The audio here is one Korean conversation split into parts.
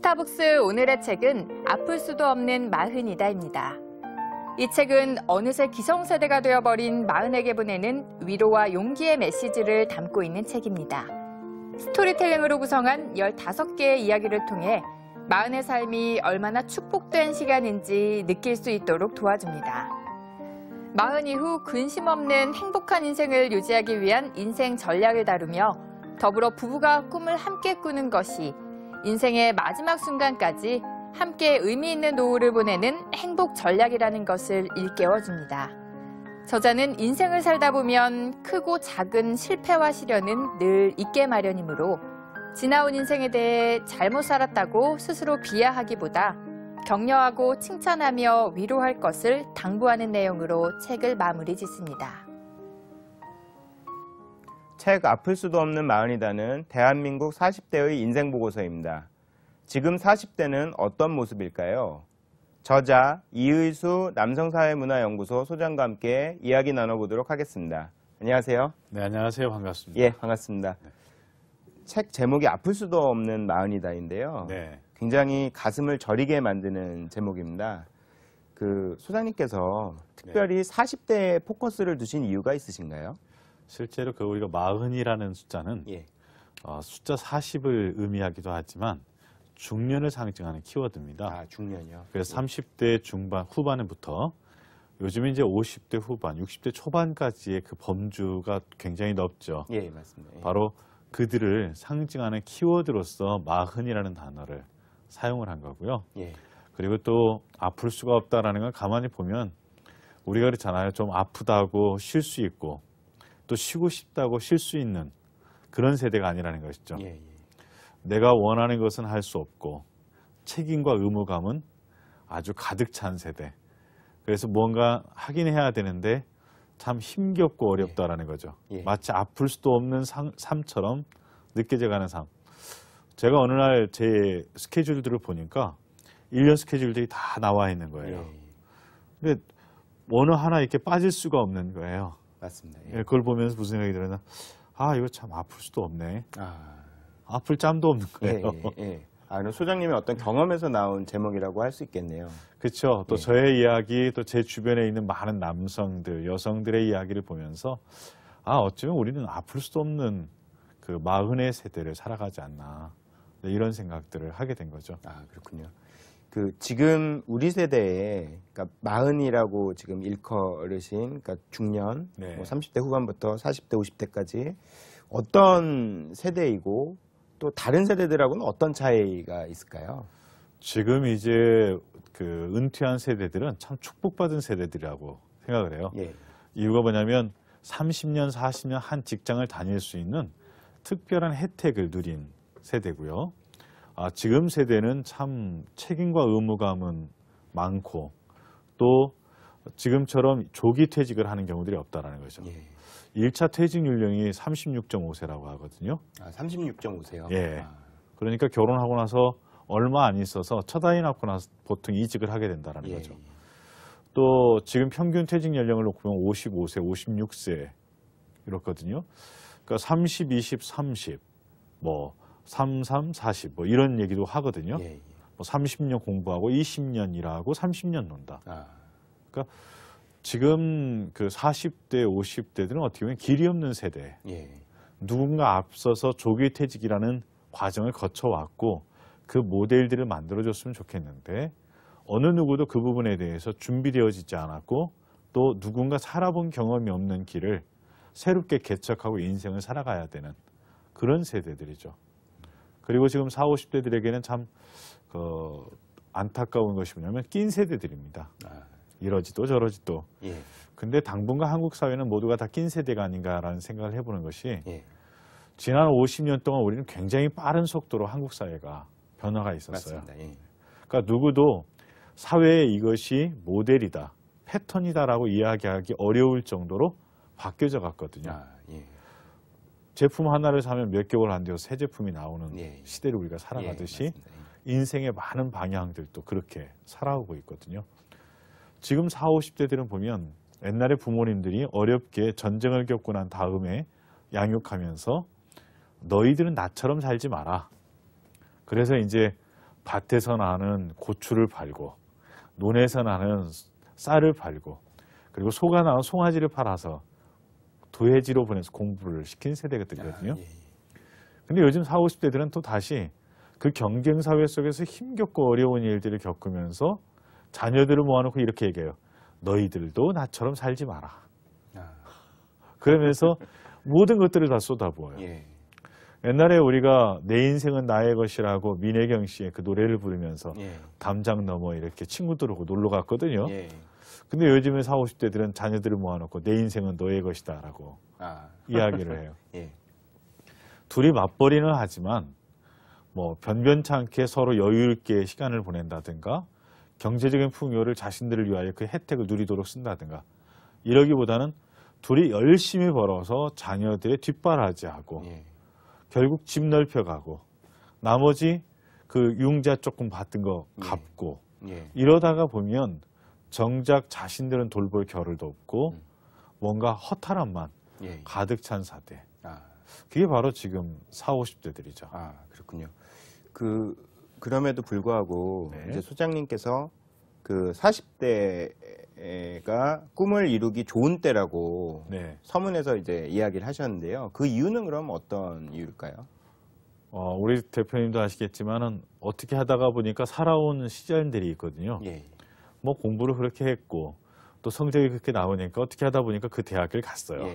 스타북스 오늘의 책은 아플 수도 없는 마흔이다입니다. 이 책은 어느새 기성세대가 되어버린 마흔에게 보내는 위로와 용기의 메시지를 담고 있는 책입니다. 스토리텔링으로 구성한 15개의 이야기를 통해 마흔의 삶이 얼마나 축복된 시간인지 느낄 수 있도록 도와줍니다. 마흔 이후 근심 없는 행복한 인생을 유지하기 위한 인생 전략을 다루며 더불어 부부가 꿈을 함께 꾸는 것이 인생의 마지막 순간까지 함께 의미 있는 노후를 보내는 행복 전략이라는 것을 일깨워줍니다. 저자는 인생을 살다 보면 크고 작은 실패와 시련은 늘 있게 마련이므로 지나온 인생에 대해 잘못 살았다고 스스로 비하하기보다 격려하고 칭찬하며 위로할 것을 당부하는 내용으로 책을 마무리 짓습니다. 책 아플 수도 없는 마흔이다는 대한민국 40대의 인생 보고서입니다. 지금 40대는 어떤 모습일까요? 저자 이의수 남성사회문화연구소 소장과 함께 이야기 나눠보도록 하겠습니다. 안녕하세요. 네, 안녕하세요. 반갑습니다. 예, 반갑습니다. 네. 책 제목이 아플 수도 없는 마흔이다인데요. 네. 굉장히 가슴을 저리게 만드는 제목입니다. 소장님께서 특별히 40대에 포커스를 두신 이유가 있으신가요? 실제로 우리가 마흔이라는 숫자는 예. 숫자 40을 의미하기도 하지만 중년을 상징하는 키워드입니다. 아, 중년이요? 그래서 30대 중반, 후반부터 요즘 이제 50대 후반, 60대 초반까지의 그 범주가 굉장히 넓죠. 예, 맞습니다. 예. 바로 그들을 상징하는 키워드로서 마흔이라는 단어를 사용을 한 거고요. 예. 그리고 또 아플 수가 없다라는 걸 가만히 보면 우리가 그렇잖아요. 좀 아프다고 쉴 수 있고 또 쉬고 싶다고 쉴 수 있는 그런 세대가 아니라는 것이죠. 예, 예. 내가 원하는 것은 할 수 없고 책임과 의무감은 아주 가득 찬 세대. 그래서 뭔가 하긴 해야 되는데 참 힘겹고 어렵다라는 거죠. 예. 마치 아플 수도 없는 삶처럼 느껴져가는 삶. 제가 어느 날 제 스케줄들을 보니까 1년 스케줄들이 다 나와 있는 거예요. 예. 근데 어느 하나 이렇게 빠질 수가 없는 거예요. 맞습니다. 예, 그걸 보면서 무슨 생각이 들었나? 아, 이거 참 아플 수도 없네. 아플 짬도 없는 거예요. 예. 그럼 소장님의 어떤 경험에서 나온 제목이라고 할 수 있겠네요. 그렇죠. 또 예. 저의 이야기, 또 제 주변에 있는 많은 남성들, 여성들의 이야기를 보면서 어쩌면 우리는 아플 수도 없는 그 마흔의 세대를 살아가지 않나. 네, 이런 생각들을 하게 된 거죠. 그렇군요. 지금 우리 세대에, 그러니까 마흔이라고 지금 일컬으신, 그러니까 중년, 네. 30대 후반부터 40대, 50대까지 어떤 세대이고 또 다른 세대들하고는 어떤 차이가 있을까요? 지금 이제 은퇴한 세대들은 참 축복받은 세대들이라고 생각을 해요. 예. 이유가 뭐냐면 30년, 40년 한 직장을 다닐 수 있는 특별한 혜택을 누린 세대고요. 지금 세대는 참 책임과 의무감은 많고 또 지금처럼 조기 퇴직을 하는 경우들이 없다라는 거죠. 예. 1차 퇴직 연령이 36.5세라고 하거든요. 36.5세요? 예. 그러니까 결혼하고 나서 얼마 안 있어서 첫 아이 낳고 나서 보통 이직을 하게 된다는 예. 거죠. 또 지금 평균 퇴직 연령을 놓고 보면 55세, 56세 이렇거든요. 그러니까 30, 20, 30, 33, 40 이런 얘기도 하거든요. 예. 30년 공부하고 20년 일하고 30년 논다. 그러니까 지금 40대, 50대들은 어떻게 보면 길이 없는 세대. 예. 누군가 앞서서 조기 퇴직이라는 과정을 거쳐왔고 그 모델들을 만들어줬으면 좋겠는데 어느 누구도 그 부분에 대해서 준비되어지지 않았고 또 누군가 살아본 경험이 없는 길을 새롭게 개척하고 인생을 살아가야 되는 그런 세대들이죠. 그리고 지금 40, 50대들에게는 참 안타까운 것이 뭐냐면 낀 세대들입니다. 이러지도 저러지도. 예. 근데 당분간 한국 사회는 모두가 다 낀 세대가 아닌가라는 생각을 해보는 것이 예. 지난 50년 동안 우리는 굉장히 빠른 속도로 한국 사회가 변화가 있었어요. 맞습니다. 예. 그러니까 누구도 사회에 이것이 모델이다, 패턴이다라고 이야기하기 어려울 정도로 바뀌어져 갔거든요. 예. 제품 하나를 사면 몇 개월 안 되어 새 제품이 나오는 예. 시대를 우리가 살아가듯이 인생의 많은 방향들도 그렇게 살아오고 있거든요. 지금 40, 50대들은 보면 옛날에 부모님들이 어렵게 전쟁을 겪고 난 다음에 양육하면서 너희들은 나처럼 살지 마라. 그래서 이제 밭에서 나는 고추를 팔고 논에서 나는 쌀을 팔고 그리고 소가 나온 송아지를 팔아서 도해지로 보내서 공부를 시킨 세대가 되거든요. 근데 요즘 40, 50대들은 또 다시 그 경쟁 사회 속에서 힘겹고 어려운 일들을 겪으면서 자녀들을 모아놓고 이렇게 얘기해요. 너희들도 나처럼 살지 마라. 그러면서 모든 것들을 다 쏟아부어요. 옛날에 우리가 내 인생은 나의 것이라고 민혜경 씨의 그 노래를 부르면서 담장 넘어 이렇게 친구들하고 놀러 갔거든요. 근데 요즘에 40, 50대들은 자녀들을 모아놓고 내 인생은 너의 것이다 라고 이야기를 해요. 둘이 맞벌이는 하지만 뭐 변변찮게 서로 여유 있게 시간을 보낸다든가 경제적인 풍요를 자신들을 위하여 그 혜택을 누리도록 쓴다든가 이러기보다는 둘이 열심히 벌어서 자녀들의 뒷바라지하고 결국 집 넓혀가고 나머지 그 융자 조금 받은 거 갚고 이러다가 보면 정작 자신들은 돌볼 겨를도 없고 뭔가 허탈함만 가득 찬 사대. 그게 바로 지금 40, 50대들이죠. 그렇군요. 그럼에도 불구하고 이제 소장님께서 그 40대가 꿈을 이루기 좋은 때라고 서문에서 이제 이야기를 하셨는데요. 그 이유는 그럼 어떤 이유일까요? 우리 대표님도 아시겠지만은 어떻게 하다가 보니까 살아온 시절들이 있거든요. 뭐 공부를 그렇게 했고 또 성적이 그렇게 나오니까 어떻게 하다 보니까 그 대학을 갔어요.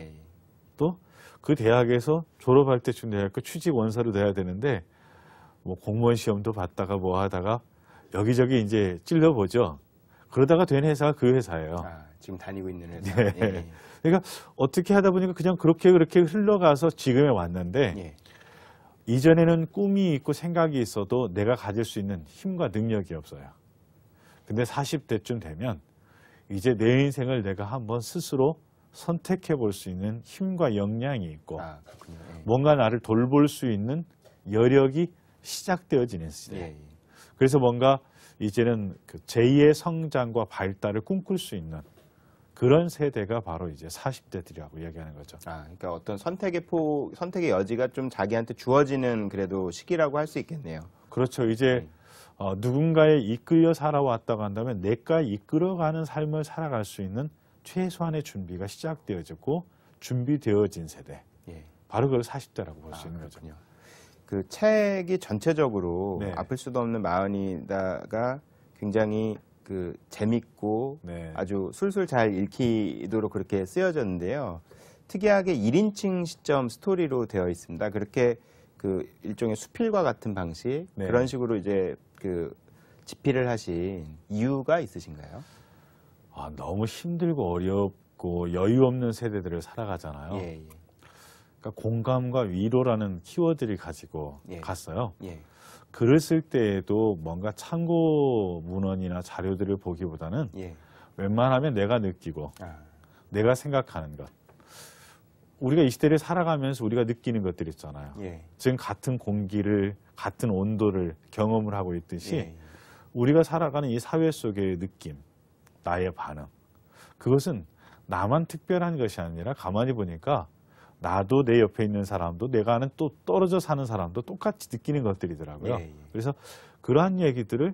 또 그 대학에서 졸업할 때쯤 대학교 취직 원서를 내야 되는데 뭐 공무원 시험도 봤다가 뭐 하다가 여기저기 이제 찔러보죠. 그러다가 된 회사가 그 회사예요. 지금 다니고 있는 회사. 그러니까 어떻게 하다 보니까 그냥 그렇게 흘러가서 지금에 왔는데 이전에는 꿈이 있고 생각이 있어도 내가 가질 수 있는 힘과 능력이 없어요. 근데 40대쯤 되면 이제 내 인생을 내가 한번 스스로 선택해 볼 수 있는 힘과 역량이 있고 뭔가 나를 돌볼 수 있는 여력이 시작되어지는 시대. 그래서 뭔가 이제는 그 제2의 성장과 발달을 꿈꿀 수 있는 그런 세대가 바로 이제 40대들이라고 얘기하는 거죠. 그러니까 어떤 선택의 여지가 좀 자기한테 주어지는 그래도 시기라고 할 수 있겠네요. 그렇죠. 이제 누군가에 이끌려 살아왔다고 한다면 내가 이끌어가는 삶을 살아갈 수 있는 최소한의 준비가 시작되어졌고 준비되어진 세대. 바로 그걸 40대라고 볼 수 있는 거죠. 그 책이 전체적으로 아플 수도 없는 마흔이다가 굉장히 그 재밌고 아주 술술 잘 읽히도록 그렇게 쓰여졌는데요. 특이하게 1인칭 시점 스토리로 되어 있습니다. 그렇게 그 일종의 수필과 같은 방식 그런 식으로 이제 그 집필을 하신 이유가 있으신가요? 너무 힘들고 어렵고 여유 없는 세대들을 살아가잖아요. 그러니까 공감과 위로라는 키워드를 가지고 갔어요. 글을 쓸 때에도 뭔가 참고 문헌이나 자료들을 보기보다는 웬만하면 내가 느끼고 내가 생각하는 것. 우리가 이 시대를 살아가면서 우리가 느끼는 것들 있잖아요. 지금 같은 공기를 같은 온도를 경험을 하고 있듯이 우리가 살아가는 이 사회 속의 느낌, 나의 반응. 그것은 나만 특별한 것이 아니라 가만히 보니까 나도 내 옆에 있는 사람도 내가 아는 또 떨어져 사는 사람도 똑같이 느끼는 것들이더라고요. 그래서 그러한 얘기들을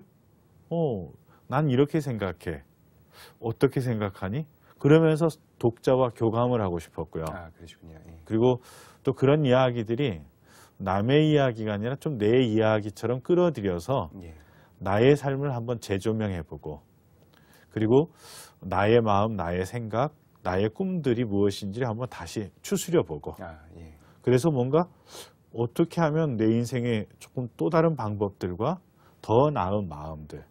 난 이렇게 생각해. 어떻게 생각하니? 그러면서 독자와 교감을 하고 싶었고요. 그러시군요. 그리고 또 그런 이야기들이 남의 이야기가 아니라 좀 내 이야기처럼 끌어들여서 나의 삶을 한번 재조명해보고 그리고 나의 마음, 나의 생각, 나의 꿈들이 무엇인지를 한번 다시 추스려보고 그래서 뭔가 어떻게 하면 내 인생에 조금 또 다른 방법들과 더 나은 마음들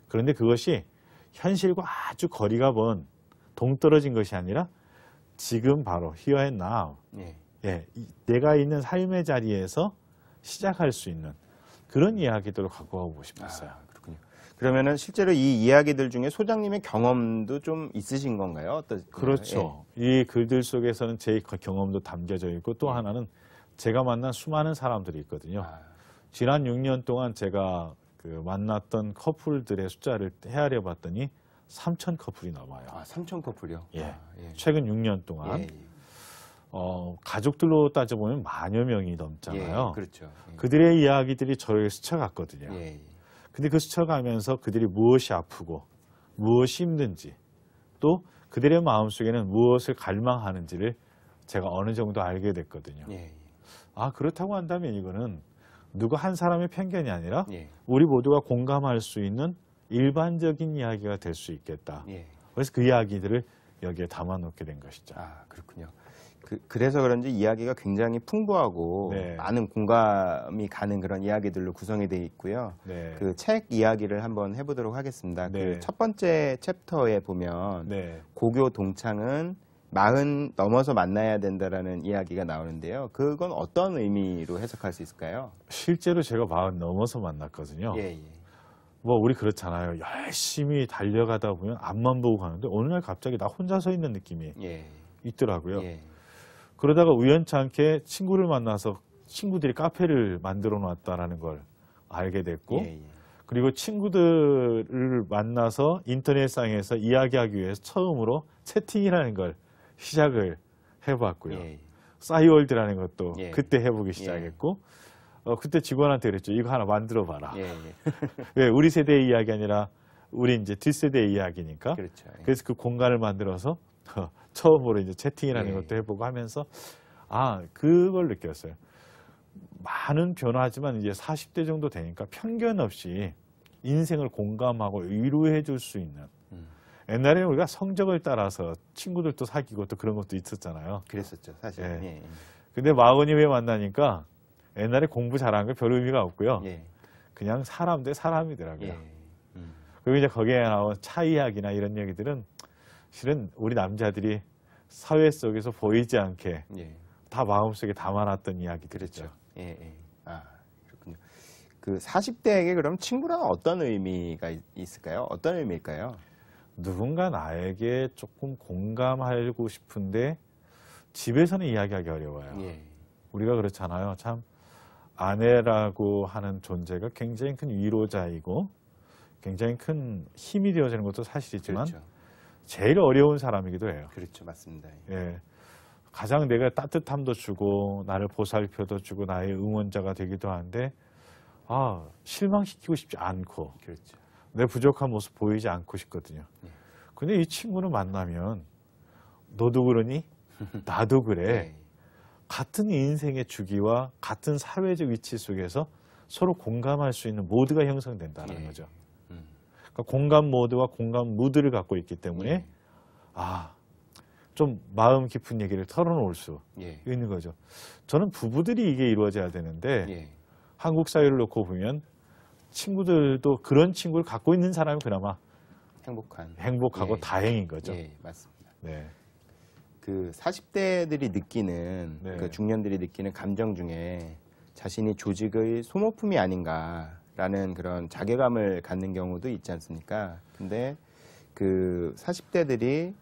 그런데 그것이 현실과 아주 거리가 먼 동떨어진 것이 아니라 지금 바로 here and now 내가 있는 삶의 자리에서 시작할 수 있는 그런 이야기들을 갖고 가고 싶었어요. 그렇군요. 그러면은 실제로 이 이야기들 중에 소장님의 경험도 좀 있으신 건가요? 어떠? 그렇죠. 이 글들 속에서는 제 경험도 담겨져 있고 또 하나는 제가 만난 수많은 사람들이 있거든요. 지난 6년 동안 제가 그 만났던 커플들의 숫자를 헤아려 봤더니 3,000 커플이 넘어요. 3,000 커플이요? 최근 6년 동안. 가족들로 따져보면 만여 명이 넘잖아요. 그렇죠. 그들의 이야기들이 저에게 스쳐갔거든요. 근데 그 스쳐가면서 그들이 무엇이 아프고 무엇이 힘든지 또 그들의 마음속에는 무엇을 갈망하는지를 제가 어느 정도 알게 됐거든요. 예. 아, 그렇다고 한다면 이거는 누구 한 사람의 편견이 아니라 예. 우리 모두가 공감할 수 있는 일반적인 이야기가 될 수 있겠다. 예. 그래서 그 이야기들을 여기에 담아놓게 된 것이죠. 아, 그렇군요. 그래서 그런지 이야기가 굉장히 풍부하고 네. 많은 공감이 가는 그런 이야기들로 구성이 되어 있고요. 네. 그 책 이야기를 한번 해보도록 하겠습니다. 네. 그 첫 번째 챕터에 보면 네. 고교 동창은 40 넘어서 만나야 된다라는 이야기가 나오는데요. 그건 어떤 의미로 해석할 수 있을까요? 실제로 제가 40 넘어서 만났거든요. 예, 예. 뭐 우리 그렇잖아요. 열심히 달려가다 보면 앞만 보고 가는데 어느 날 갑자기 나 혼자 서 있는 느낌이 예. 있더라고요. 예. 그러다가 우연치 않게 친구를 만나서 친구들이 카페를 만들어 놨다라는 걸 알게 됐고 예, 예. 그리고 친구들을 만나서 인터넷상에서 이야기하기 위해서 처음으로 채팅이라는 걸 시작을 해봤고요. 예. 싸이월드라는 것도 예. 그때 해보기 시작했고 그때 직원한테 그랬죠. 이거 하나 만들어 봐라. 예, 예. 왜 우리 세대의 이야기 아니라 우리 이제 뒷세대의 이야기니까. 그렇죠. 예. 그래서 그 공간을 만들어서 처음으로 이제 채팅이라는 예. 것도 해보고 하면서 그걸 느꼈어요. 많은 변화지만 이제 40대 정도 되니까 편견 없이 인생을 공감하고 위로해 줄 수 있는. 옛날에는 우리가 성적을 따라서 친구들도 사귀고 또 그런 것도 있었잖아요. 그랬었죠, 사실. 예. 예. 근데 마흔이 왜 만나니까 옛날에 공부 잘한 게 별 의미가 없고요. 예. 그냥 사람 대 사람이더라고요. 예. 그리고 이제 거기에 나온 차 이야기나 이런 얘기들은 실은 우리 남자들이 사회 속에서 보이지 않게 예. 다 마음속에 담아놨던 이야기들이죠. 그렇죠. 예, 예. 아, 그렇군요. 그 40대에게 그럼 친구란 어떤 의미가 있을까요? 어떤 의미일까요? 누군가 나에게 조금 공감하고 싶은데 집에서는 이야기하기 어려워요. 예. 우리가 그렇잖아요. 참 아내라고 하는 존재가 굉장히 큰 위로자이고 굉장히 큰 힘이 되어지는 것도 사실이지만 그렇죠. 제일 어려운 사람이기도 해요. 그렇죠. 맞습니다. 예. 가장 내가 따뜻함도 주고 나를 보살펴도 주고 나의 응원자가 되기도 한데 실망시키고 싶지 않고 그렇죠. 내 부족한 모습 보이지 않고 싶거든요. 예. 근데 이 친구는 만나면 너도 그러니 나도 그래. 예. 같은 인생의 주기와 같은 사회적 위치 속에서 서로 공감할 수 있는 모드가 형성된다는 예. 거죠. 그러니까 공감 모드와 공감 무드를 갖고 있기 때문에 예. 좀 마음 깊은 얘기를 털어놓을 수 예. 있는 거죠. 저는 부부들이 이게 이루어져야 되는데 예. 한국 사회를 놓고 보면 친구들도 그런 친구를 갖고 있는 사람이 그나마 행복하고 예. 다행인 거죠. 예, 맞습니다. 네. 그 40대들이 느끼는 네. 그 중년들이 느끼는 감정 중에 자신이 조직의 소모품이 아닌가라는 그런 자괴감을 갖는 경우도 있지 않습니까? 근데 그 40대들이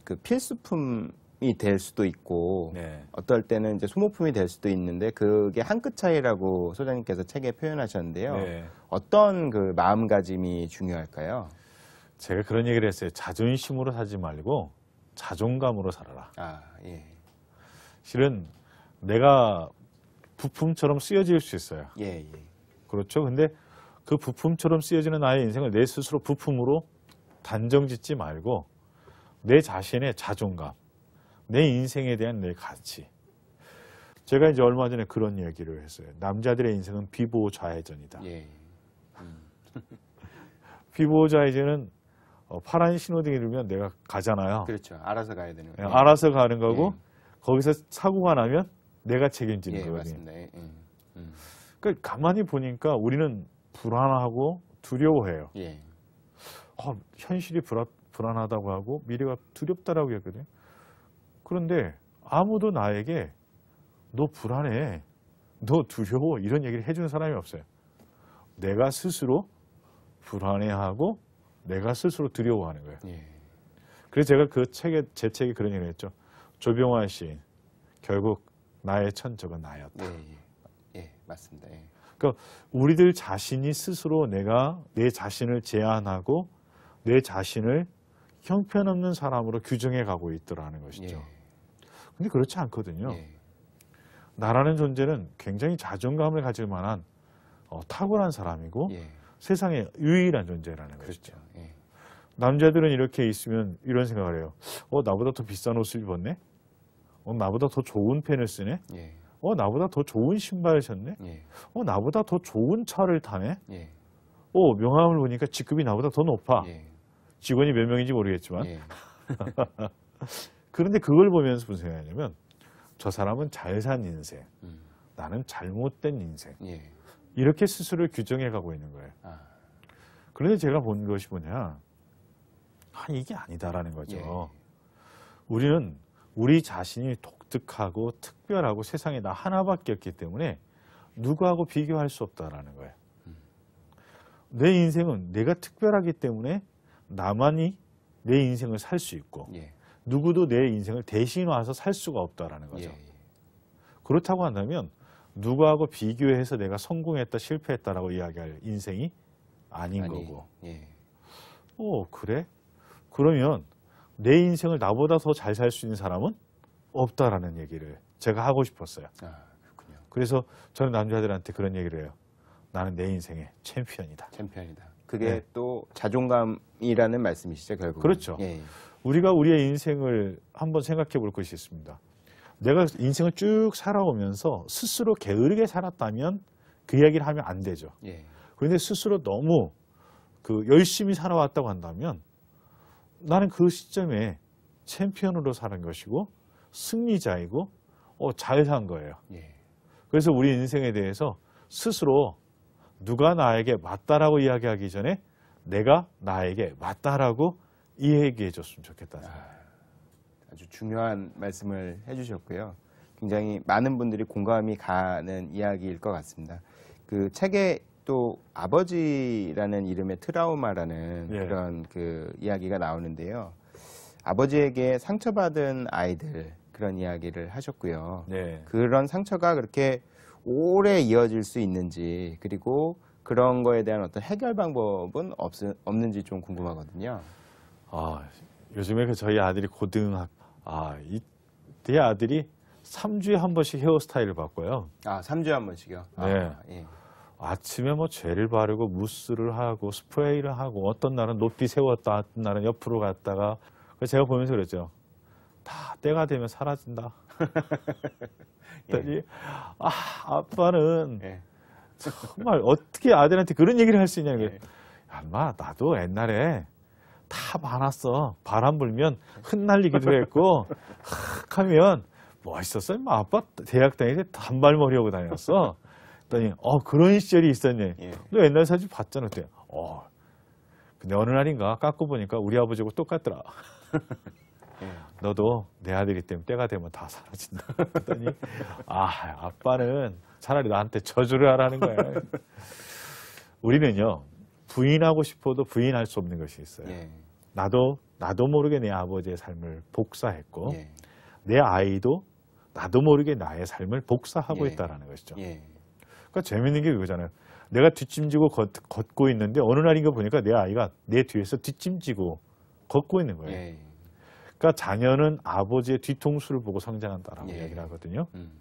그 필수품이 될 수도 있고 네. 어떨 때는 이제 소모품이 될 수도 있는데 그게 한 끗 차이라고 소장님께서 책에 표현하셨는데요. 네. 어떤 그 마음가짐이 중요할까요? 제가 그런 얘기를 했어요. 자존심으로 살지 말고 자존감으로 살아라. 예. 실은 내가 부품처럼 쓰여질 수 있어요. 예, 예. 그렇죠. 근데 그 부품처럼 쓰여지는 나의 인생을 내 스스로 부품으로 단정 짓지 말고 내 자신의 자존감, 내 인생에 대한 내 가치. 제가 이제 얼마 전에 그런 얘기를 했어요. 남자들의 인생은 비보좌회전이다. 예. 비보좌회전은 파란 신호등이 들면 내가 가잖아요. 그렇죠. 알아서 가야 되는 거예요. 알아서 가는 거고 거기서 사고가 나면 내가 책임지는 예, 거거든요. 맞습니다. 예, 그러니까 가만히 보니까 우리는 불안하고 두려워해요. 예. 현실이 불안하다고 하고 미래가 두렵다라고 했거든요. 그런데 아무도 나에게 너 불안해, 너 두려워 이런 얘기를 해주는 사람이 없어요. 내가 스스로 불안해하고 내가 스스로 두려워하는 거예요. 예. 그래서 제가 제 책에 그런 얘기를 했죠. 조병환 시인, 결국 나의 천적은 나였다. 예, 맞습니다. 예. 그러니까 우리들 자신이 스스로 내가 내 자신을 제한하고 내 자신을 형편없는 사람으로 규정해 가고 있더라는 것이죠. 예. 근데 그렇지 않거든요. 예. 나라는 존재는 굉장히 자존감을 가질 만한 탁월한 사람이고 예. 세상에 유일한 존재라는 것이죠. 그렇죠. 예. 남자들은 이렇게 있으면 이런 생각을 해요. 나보다 더 비싼 옷을 입었네? 나보다 더 좋은 펜을 쓰네? 예. 나보다 더 좋은 신발을 셨네? 예. 나보다 더 좋은 차를 타네? 예. 명함을 보니까 직급이 나보다 더 높아. 예. 직원이 몇 명인지 모르겠지만. 예. 그런데 그걸 보면서 무슨 생각이냐면 저 사람은 잘 산 인생, 나는 잘못된 인생. 예. 이렇게 스스로를 규정해 가고 있는 거예요. 아. 그런데 제가 본 것이 뭐냐. 이게 아니다라는 거죠. 예. 우리는 우리 자신이 독특하고 특별하고 세상에 나 하나밖에 없기 때문에 누구하고 비교할 수 없다라는 거예요. 내 인생은 내가 특별하기 때문에 나만이 내 인생을 살 수 있고 예. 누구도 내 인생을 대신 와서 살 수가 없다라는 거죠. 예. 그렇다고 한다면 누구하고 비교해서 내가 성공했다 실패했다라고 이야기할 인생이 아닌 거고. 예. 그래? 그러면 내 인생을 나보다 더 잘 살 수 있는 사람은 없다라는 얘기를 제가 하고 싶었어요. 아, 그렇군요. 그래서 저는 남자들한테 그런 얘기를 해요. 나는 내 인생의 챔피언이다. 챔피언이다. 그게 네. 또 자존감이라는 말씀이시죠, 결국. 그렇죠. 예. 우리가 우리의 인생을 한번 생각해 볼 것이 있습니다. 내가 인생을 쭉 살아오면서 스스로 게으르게 살았다면 그 이야기를 하면 안 되죠. 예. 그런데 스스로 너무 열심히 살아왔다고 한다면 나는 그 시점에 챔피언으로 사는 것이고 승리자이고 잘 산 거예요. 예. 그래서 우리 인생에 대해서 스스로 누가 나에게 맞다라고 이야기하기 전에 내가 나에게 맞다라고 이야기해 줬으면 좋겠다. 아주 중요한 말씀을 해주셨고요. 굉장히 많은 분들이 공감이 가는 이야기일 것 같습니다. 그 책에 또 아버지라는 이름의 트라우마라는 예. 그런 그 이야기가 나오는데요. 아버지에게 상처받은 아이들 그런 이야기를 하셨고요. 네. 그런 상처가 그렇게 오래 이어질 수 있는지 그리고 그런 거에 대한 어떤 해결 방법은 없는지 좀 궁금하거든요. 요즘에 저희 아들이 내 아들이 3주에 한 번씩 헤어스타일을 바꿔요. 3주에 한 번씩이요? 네. 예. 아침에 젤을 바르고 무스를 하고 스프레이를 하고 어떤 날은 높이 세웠다 어떤 날은 옆으로 갔다가 그래서 제가 보면서 그랬죠. 다 때가 되면 사라진다. 그랬더니 아빠는 예. 정말 어떻게 아들한테 그런 얘기를 할 수 있냐는 거예요. 야, 인마 나도 옛날에 다 많았어. 바람 불면 흩날리기도 했고 하면 멋있었어. 인마 아빠 대학 다닐 때 단발머리하고 다녔어. 그랬더니 그런 시절이 있었네. 예. 너 옛날 사진 봤잖아. 그때. 근데 어느 날인가 깎고 보니까 우리 아버지하고 똑같더라. 예. 너도 내 아들이 때문에 때가 되면 다 사라진다. 그랬더니 아빠는 차라리 나한테 저주를 하라는 거야. 우리는요 부인하고 싶어도 부인할 수 없는 것이 있어요. 예. 나도 모르게 내 아버지의 삶을 복사했고 예. 내 아이도 나도 모르게 나의 삶을 복사하고 예. 있다는 것이죠. 예. 그러니까 재밌는 게 그거잖아요. 내가 뒷짐지고 걷고 있는데 어느 날인가 보니까 내 아이가 내 뒤에서 뒷짐지고 걷고 있는 거예요. 예. 그러니까 자녀는 아버지의 뒤통수를 보고 성장한다라고 예. 이야기를 하거든요. 음.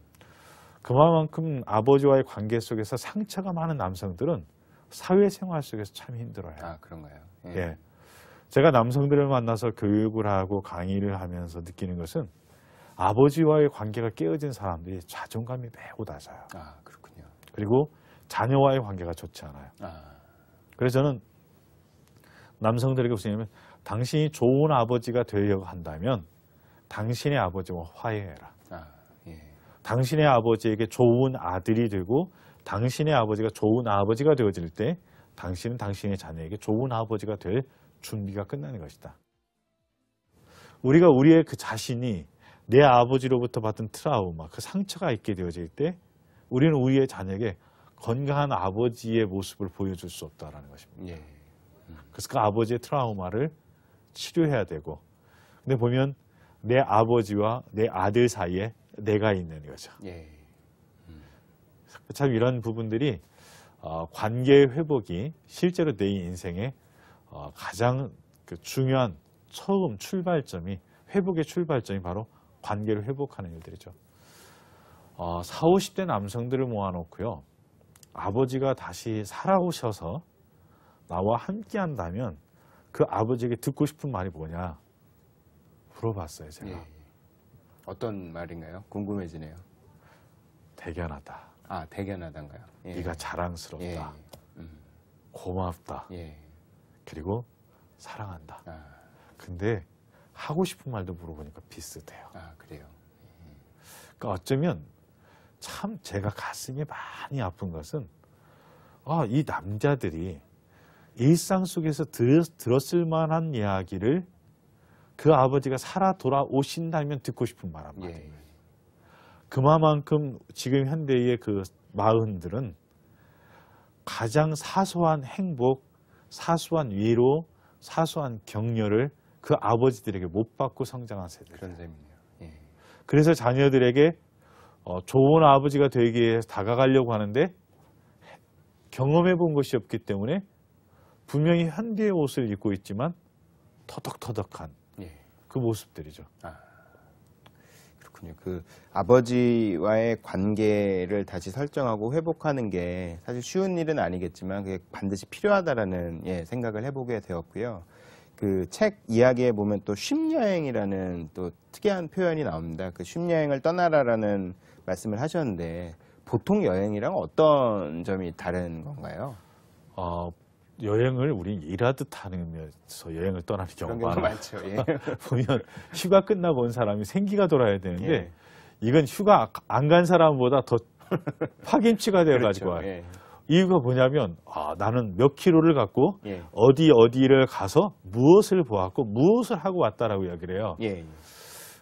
그만큼 아버지와의 관계 속에서 상처가 많은 남성들은 사회생활 속에서 참 힘들어요. 그런가요? 예. 예. 제가 남성들을 만나서 교육을 하고 강의를 하면서 느끼는 것은 아버지와의 관계가 깨어진 사람들이 자존감이 매우 낮아요. 그렇군요. 그리고 자녀와의 관계가 좋지 않아요. 그래서 저는 남성들에게 무슨 얘기냐면 당신이 좋은 아버지가 되려고 한다면 당신의 아버지와 화해해라. 예. 당신의 아버지에게 좋은 아들이 되고 당신의 아버지가 좋은 아버지가 되어질 때 당신은 당신의 자녀에게 좋은 아버지가 될 준비가 끝나는 것이다. 우리가 우리의 그 자신이 내 아버지로부터 받은 트라우마, 그 상처가 있게 되어질 때 우리는 우리의 자녀에게 건강한 아버지의 모습을 보여줄 수 없다는 것입니다. 예. 그래서 그 아버지의 트라우마를 치료해야 되고 근데 보면 내 아버지와 내 아들 사이에 내가 있는 거죠. 예. 참 이런 부분들이 관계 회복이 실제로 내 인생의 가장 중요한 처음 출발점이 회복의 출발점이 바로 관계를 회복하는 일들이죠. 40, 50대 남성들을 모아놓고요. 아버지가 다시 살아오셔서 나와 함께 한다면 그 아버지에게 듣고 싶은 말이 뭐냐 물어봤어요, 제가. 예. 어떤 말인가요? 궁금해지네요. 대견하다. 아, 대견하단가요? 예. 네가 자랑스럽다. 예. 고맙다. 예. 그리고 사랑한다. 아, 근데 하고 싶은 말도 물어보니까 비슷해요. 아, 그래요. 그러니까 어쩌면 참 제가 가슴이 많이 아픈 것은 이 남자들이 일상 속에서 들었을 만한 이야기를 그 아버지가 살아 돌아오신다면 듣고 싶은 말 한마디. 예. 그만큼 지금 현대의 그 마흔들은 가장 사소한 행복, 사소한 위로, 사소한 격려를 그 아버지들에게 못 받고 성장한 세대. 그런 셈이네요. 예. 그래서 자녀들에게 좋은 아버지가 되기 위해서 다가가려고 하는데 경험해 본 것이 없기 때문에 분명히 현대의 옷을 입고 있지만 터덕터덕한 예. 그 모습들이죠. 그렇군요. 그 아버지와의 관계를 다시 설정하고 회복하는 게 사실 쉬운 일은 아니겠지만 그게 반드시 필요하다라는 생각을 해보게 되었고요. 그 책 이야기에 보면 또 쉼여행이라는 또 특이한 표현이 나옵니다. 그 쉼여행을 떠나라라는 말씀을 하셨는데 보통 여행이랑 어떤 점이 다른 건가요? 여행을 우린 일하듯 하면서 여행을 떠나는 그런 경우가 경우가 많아요. 많죠. 예. 보면 휴가 끝나고 온 사람이 생기가 돌아야 되는데 예. 이건 휴가 안 간 사람보다 더 파김치가 돼가지고 그렇죠. 와요. 예. 이유가 뭐냐면 나는 몇 킬로를 갖고 예. 어디를 가서 무엇을 보았고 무엇을 하고 왔다라고 이야기를 해요. 예.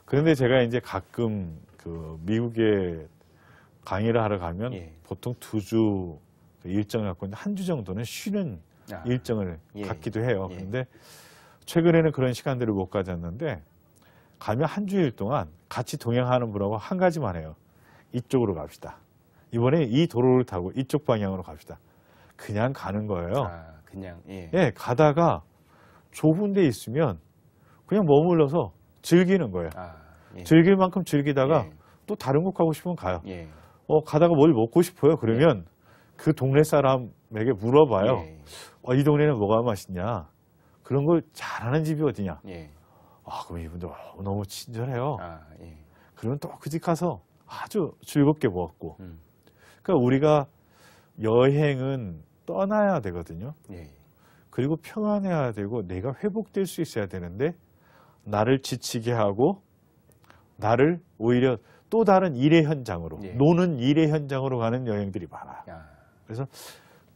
그런데 제가 이제 가끔 그 미국에 강의를 하러 가면 예. 보통 2주 일정을 갖고 있는데 한 주 정도는 쉬는 일정을 예. 갖기도 해요. 예. 그런데 최근에는 그런 시간들을 못 가졌는데 가면 한 주일 동안 같이 동행하는 분하고 한 가지만 해요. 이쪽으로 갑시다. 이번에 이 도로를 타고 이쪽 방향으로 갑시다. 그냥 가는 거예요. 그냥 예, 가다가 좁은 데 있으면 그냥 머물러서 즐기는 거예요. 예. 즐길 만큼 즐기다가 예. 또 다른 곳 가고 싶으면 가요. 예. 가다가 뭘 먹고 싶어요. 그러면 그 동네 사람에게 물어봐요. 예. 이 동네는 뭐가 맛있냐? 그런 걸 잘하는 집이 어디냐? 예. 그럼 이분들 너무 친절해요. 예. 그러면 또 그 집 가서 아주 즐겁게 먹었고. 음. 그러니까 우리가 여행은 떠나야 되거든요. 예. 그리고 평안해야 되고 내가 회복될 수 있어야 되는데 나를 지치게 하고 나를 오히려 또 다른 일의 현장으로 예. 노는 일의 현장으로 가는 여행들이 많아요. 야. 그래서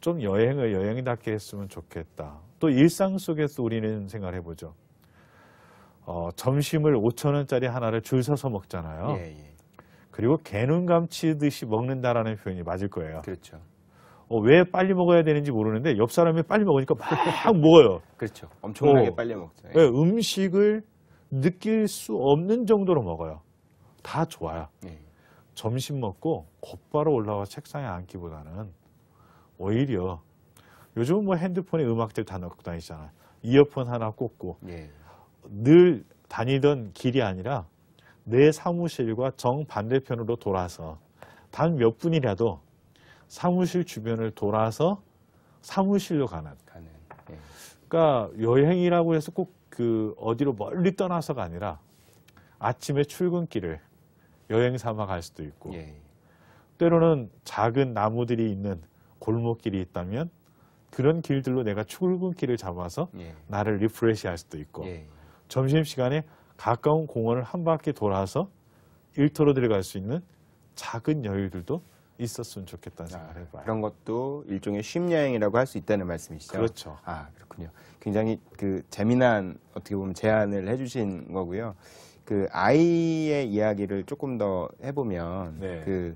좀 여행을 여행답게 했으면 좋겠다. 또 일상 속에서 우리는 생각을 해보죠. 점심을 5,000원짜리 하나를 줄 서서 먹잖아요. 예. 예. 그리고 개눈 감치듯이 먹는다라는 표현이 맞을 거예요. 그렇죠. 왜 빨리 먹어야 되는지 모르는데 옆 사람이 빨리 먹으니까 막 먹어요. 그렇죠. 엄청나게 빨리 먹죠. 예. 왜 음식을 느낄 수 없는 정도로 먹어요. 다 좋아요. 예. 점심 먹고 곧바로 올라와 책상에 앉기보다는 오히려 요즘은 뭐 핸드폰에 음악들 다 넣고 다니잖아요. 이어폰 하나 꽂고 예. 늘 다니던 길이 아니라 내 사무실과 정반대편으로 돌아서 단 몇 분이라도 사무실 주변을 돌아서 사무실로 가는. 예. 그러니까 여행이라고 해서 꼭 그 어디로 멀리 떠나서가 아니라 아침에 출근길을 여행 삼아 갈 수도 있고 예. 때로는 작은 나무들이 있는 골목길이 있다면 그런 길들로 내가 출근길을 잡아서 예. 나를 리프레시할 수도 있고 예. 점심시간에 가까운 공원을 한 바퀴 돌아서 일터로 들어갈 수 있는 작은 여유들도 있었으면 좋겠다는 생각을 해봐요. 그런 것도 일종의 쉼여행이라고 할 수 있다는 말씀이시죠? 그렇죠. 그렇군요. 굉장히 그 재미난 어떻게 보면 제안을 해주신 거고요. 그 아이의 이야기를 조금 더 해보면 네. 그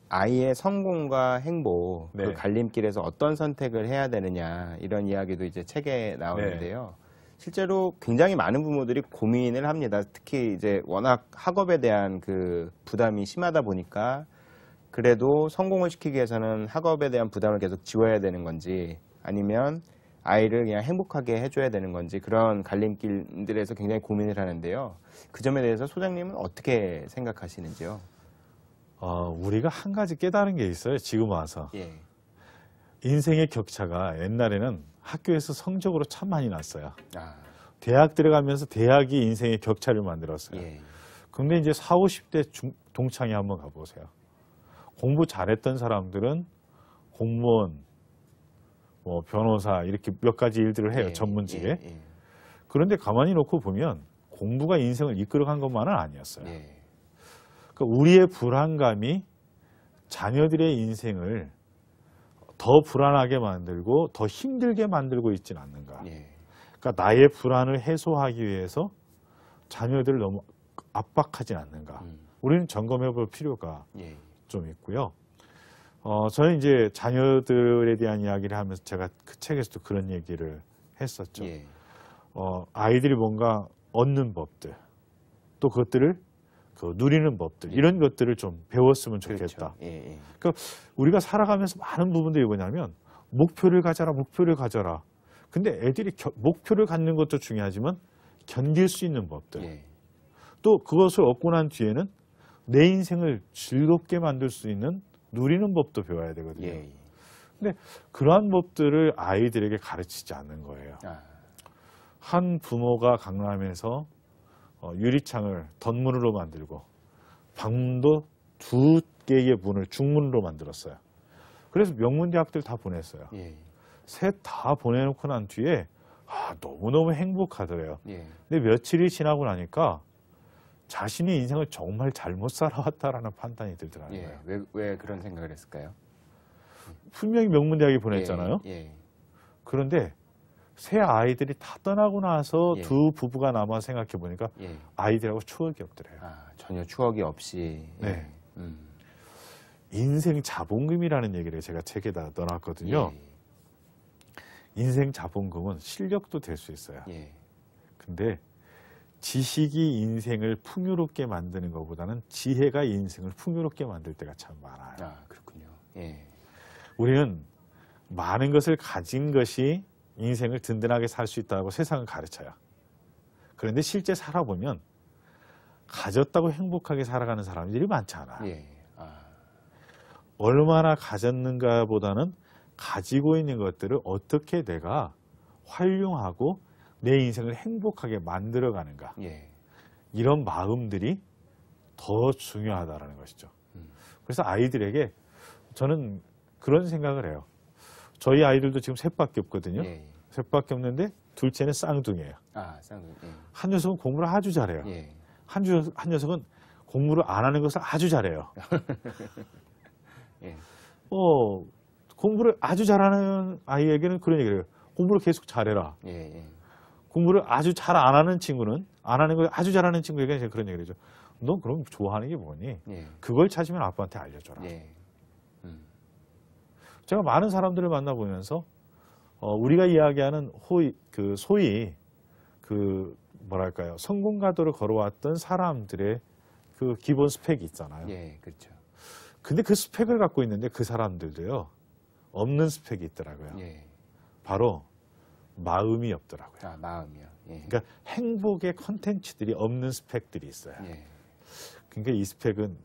아이의 성공과 행복 그 네. 갈림길에서 어떤 선택을 해야 되느냐 이런 이야기도 이제 책에 나오는데요. 실제로 굉장히 많은 부모들이 고민을 합니다. 특히 이제 워낙 학업에 대한 그 부담이 심하다 보니까 그래도 성공을 시키기 위해서는 학업에 대한 부담을 계속 지워야 되는 건지 아니면 아이를 그냥 행복하게 해줘야 되는 건지 그런 갈림길들에서 굉장히 고민을 하는데요. 그 점에 대해서 소장님은 어떻게 생각하시는지요? 우리가 한 가지 깨달은 게 있어요. 지금 와서. 예. 인생의 격차가 옛날에는 학교에서 성적으로 참 많이 났어요. 아, 대학 들어가면서 대학이 인생의 격차를 만들었어요. 예. 근데 이제 40, 50대 동창회 한번 가보세요. 공부 잘했던 사람들은 공무원, 뭐 변호사 이렇게 몇 가지 일들을 해요. 예, 전문직에. 예, 예. 그런데 가만히 놓고 보면 공부가 인생을 이끌어간 것만은 아니었어요. 예. 그러니까 우리의 불안감이 자녀들의 인생을 더 불안하게 만들고 더 힘들게 만들고 있지는 않는가. 예. 그러니까 나의 불안을 해소하기 위해서 자녀들을 너무 압박하진 않는가. 우리는 점검해 볼 필요가 예. 좀 있고요. 저는 이제 자녀들에 대한 이야기를 하면서 제가 그 책에서도 그런 얘기를 했었죠. 예. 아이들이 뭔가 얻는 법들, 또 그것들을 누리는 법들, 이런 것들을 좀 배웠으면 좋겠다. 그렇죠. 예, 예. 그러니까 우리가 살아가면서 많은 부분들이 뭐냐면 목표를 가져라, 목표를 가져라. 근데 애들이 목표를 갖는 것도 중요하지만 견딜 수 있는 법들. 예. 또 그것을 얻고 난 뒤에는 내 인생을 즐겁게 만들 수 있는 누리는 법도 배워야 되거든요. 예. 근데 그러한 법들을 아이들에게 가르치지 않는 거예요. 아, 한 부모가 강남에서 유리창을 덧문으로 만들고 방문도 2개의 문을 중문으로 만들었어요. 그래서 명문대학들 다 보냈어요. 예. 셋 다 보내놓고 난 뒤에 너무너무 행복하더래요. 예. 근데 며칠이 지나고 나니까 자신이 인생을 정말 잘못 살아왔다라는 판단이 들더라고요. 예. 왜 그런 생각을 했을까요? 분명히 명문대학에 보냈잖아요. 예. 예. 그런데 새 아이들이 다 떠나고 나서 예. 두 부부가 남아 생각해 보니까 예. 아이들하고 추억이 없더래요. 아, 전혀 추억이 없이. 예. 네. 음. 인생 자본금이라는 얘기를 제가 책에다 넣어놨거든요. 인생 자본금은 실력도 될 수 있어요. 예. 근데 지식이 인생을 풍요롭게 만드는 것보다는 지혜가 인생을 풍요롭게 만들 때가 참 많아요. 아, 그렇군요. 예. 우리는 많은 것을 가진 것이 인생을 든든하게 살 수 있다고 세상은 가르쳐요. 그런데 실제 살아보면 가졌다고 행복하게 살아가는 사람들이 많지 않아요. 예. 아, 얼마나 가졌는가 보다는 가지고 있는 것들을 어떻게 내가 활용하고 내 인생을 행복하게 만들어가는가. 예. 이런 마음들이 더 중요하다는 것이죠. 그래서 아이들에게 저는 그런 생각을 해요. 저희 아이들도 지금 셋밖에 없거든요. 예. 셋밖에 없는데 둘째는 쌍둥이에요. 아, 쌍둥이. 예. 한 녀석은 공부를 아주 잘해요. 예. 한 녀석은 공부를 안 하는 것을 아주 잘해요. 예. 공부를 아주 잘하는 아이에게는 그런 얘기를 해요. 공부를 계속 잘해라. 예. 예. 공부를 아주 잘 안 하는 친구는, 안 하는 걸 아주 잘하는 친구에게 제가 그런 얘기를 하죠. 너 그럼 좋아하는 게 뭐니? 예. 그걸 찾으면 아빠한테 알려줘라. 예. 제가 많은 사람들을 만나보면서 우리가 이야기하는 소위 뭐랄까요, 성공가도를 걸어왔던 사람들의 그 기본 스펙이 있잖아요. 예, 그렇죠. 근데 그 스펙을 갖고 있는데 그 사람들도요, 없는 스펙이 있더라고요. 예. 바로 마음이 없더라고요. 아, 마음이요. 예. 그러니까 행복의 컨텐츠들이 없는 스펙들이 있어요. 예. 그러니까 이 스펙은